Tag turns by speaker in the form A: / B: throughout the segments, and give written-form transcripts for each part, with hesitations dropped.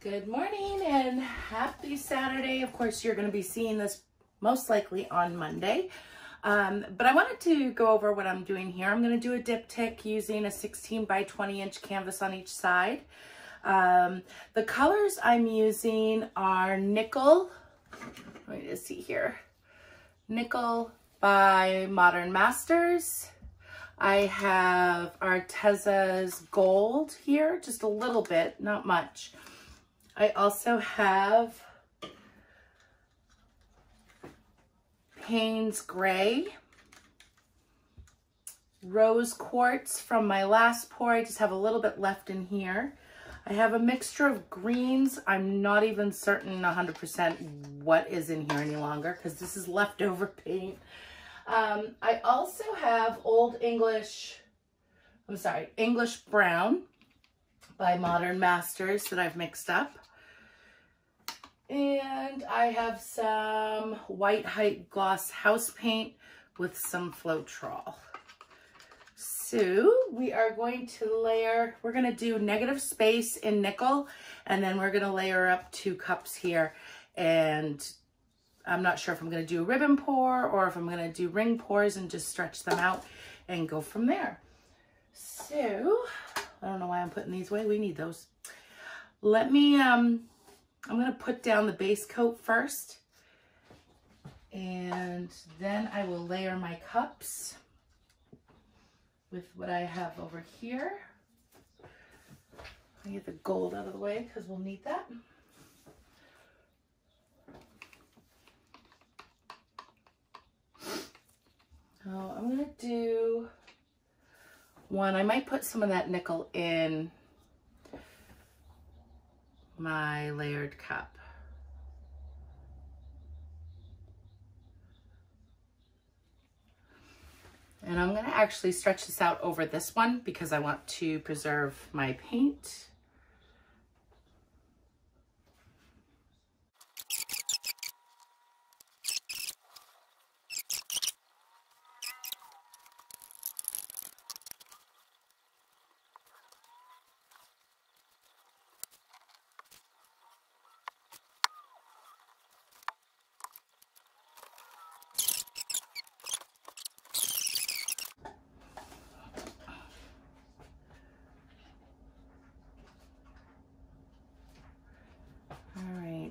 A: Good morning and happy Saturday. Of course, you're going to be seeing this most likely on Monday. But I wanted to go over what I'm doing here. I'm going to do a diptych using a 16 by 20 inch canvas on each side. The colors I'm using are Nickel. Let me just see here. Nickel by Modern Masters. I have Arteza's Gold here, just a little bit, not much. I also have Payne's Gray, Rose Quartz from my last pour. I just have a little bit left in here. I have a mixture of greens. I'm not even certain 100% what is in here any longer because this is leftover paint. I also have English Brown by Modern Masters that I've mixed up. And I have some White Height Gloss House Paint with some Floetrol. So we are going to layer, we're going to do negative space in nickel, and then we're going to layer up 2 cups here. And I'm not sure if I'm going to do a ribbon pour or if I'm going to do ring pours and just stretch them out and go from there. So I don't know why I'm putting these away. We need those. Let me, I'm going to put down the base coat first, and then I will layer my cups with what I have over here. I get the gold out of the way because we'll need that. So I'm going to do one. I might put some of that nickel in my layered cup. And I'm going to actually stretch this out over this one because I want to preserve my paint.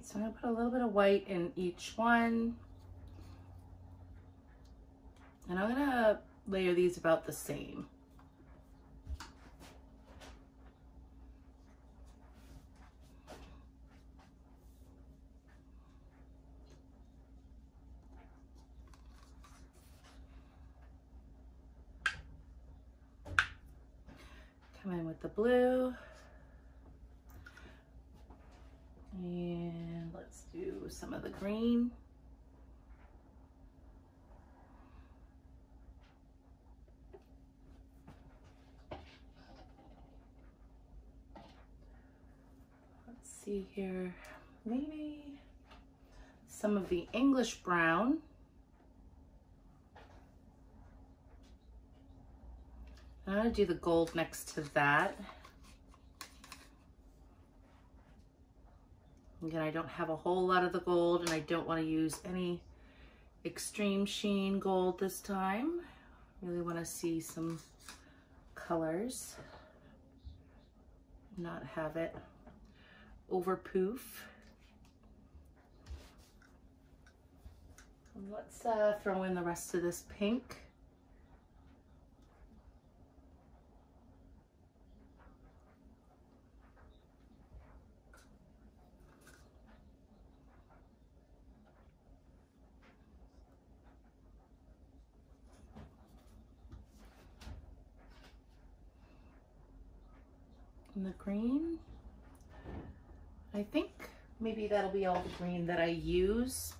A: So I'm going to put a little bit of white in each one. And I'm going to layer these about the same. Come in with the blue. And let's do some of the green. Let's see here, maybe some of the English brown. I'm gonna do the gold next to that. Again, I don't have a whole lot of the gold, and I don't want to use any extreme sheen gold this time. Really want to see some colors, not have it over poof. And let's throw in the rest of this pink. And the green, I think maybe that'll be all the green that I use.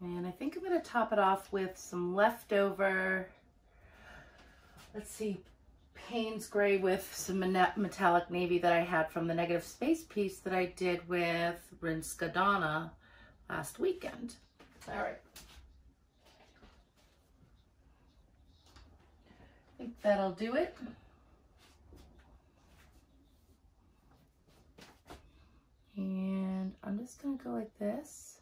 A: And I think I'm going to top it off with some leftover, let's see, Payne's Gray with some metallic navy that I had from the negative space piece that I did with Rinska Donna last weekend. All right. I think that'll do it. And I'm just going to go like this.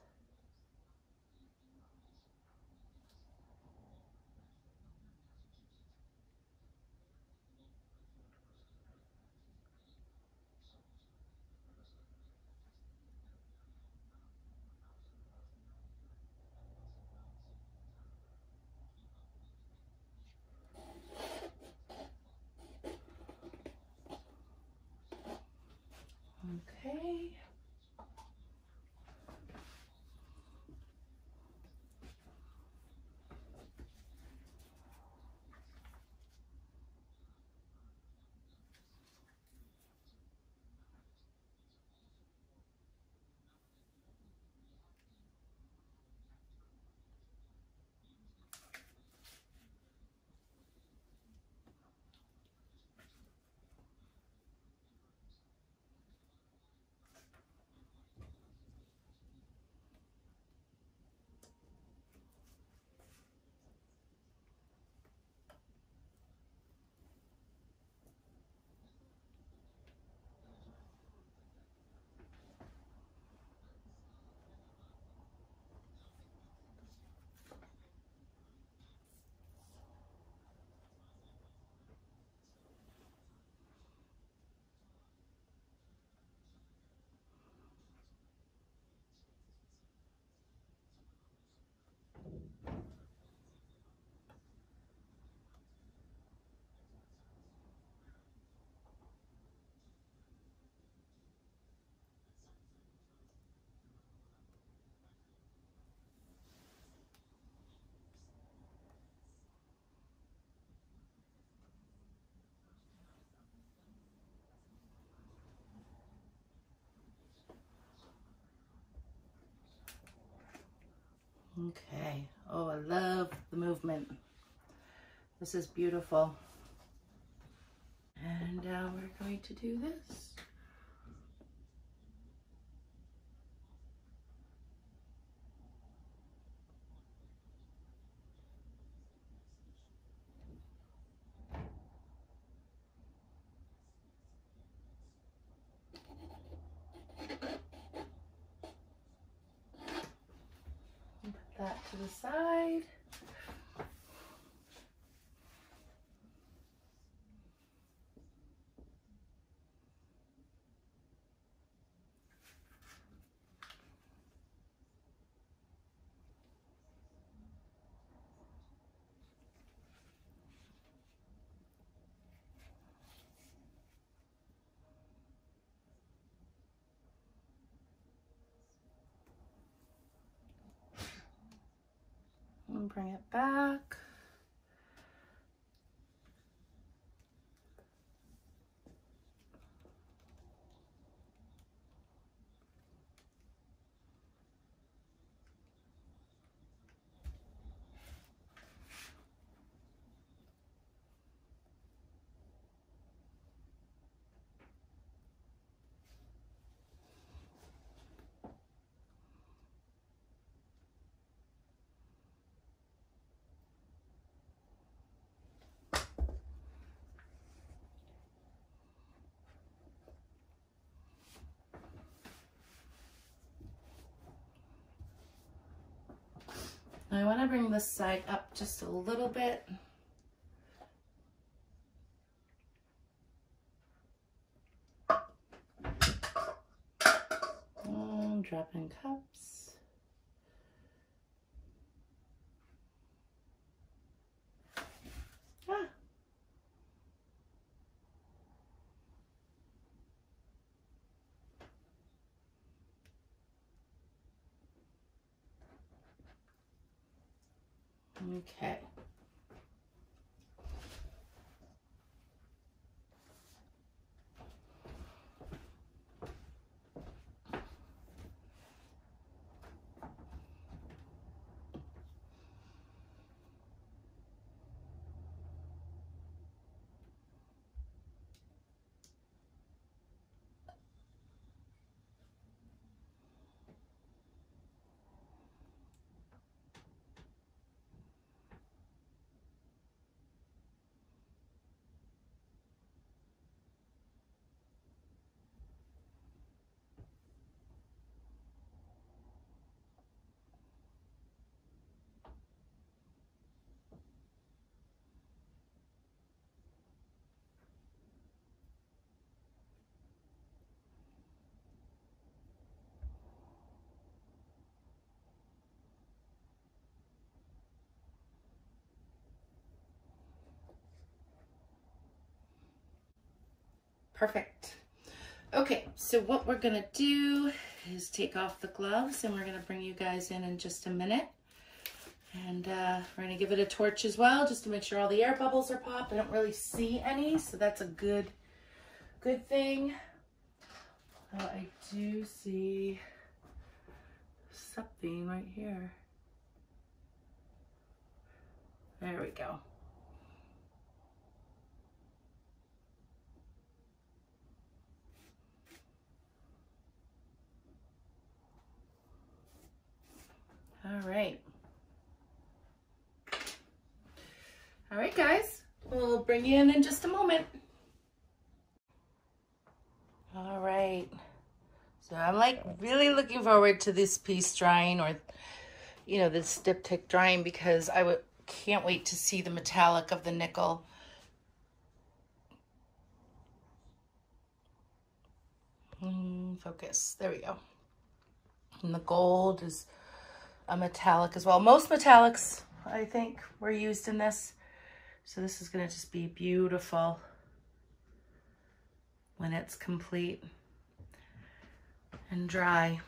A: Okay. Okay. Oh, I love the movement. This is beautiful. And now we're going to do this. Put that to the side. And bring it back. I want to bring this side up just a little bit. And drop in cups. Ah. Okay. Perfect. Okay, so what we're gonna do is take off the gloves, and we're gonna bring you guys in just a minute. And we're gonna give it a torch as well, just to make sure all the air bubbles are popped. I don't really see any, so that's a good thing. Oh, I do see something right here. There we go. All right. All right, guys, we'll bring you in just a moment. All right. So I'm like really looking forward to this piece drying, or, you know, this Diptych drying, because I can't wait to see the metallic of the nickel. Focus. There we go. And the gold is a metallic as well. Most metallics, I think, were used in this. So this is going to just be beautiful when it's complete and dry.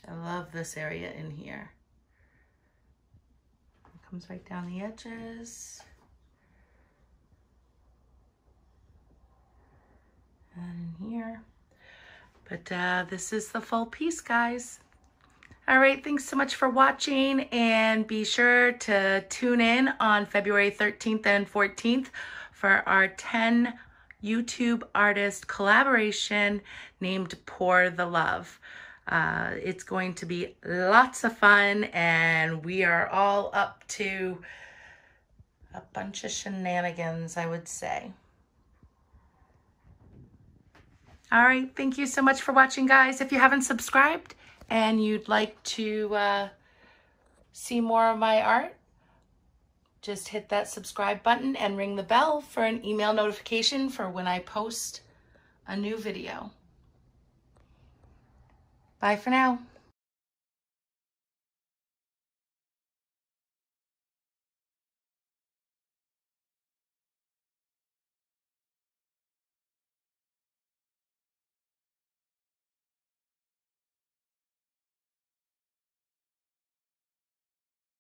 A: I love this area in here. It comes right down the edges. And in here. But this is the full piece, guys. All right, thanks so much for watching, and be sure to tune in on February 13th and 14th for our 10 YouTube artist collaboration named Pour the Love. It's going to be lots of fun, and we are all up to a bunch of shenanigans, I would say. All right, thank you so much for watching, guys. If you haven't subscribed and you'd like to see more of my art, just hit that subscribe button and ring the bell for an email notification for when I post a new video. Bye for now.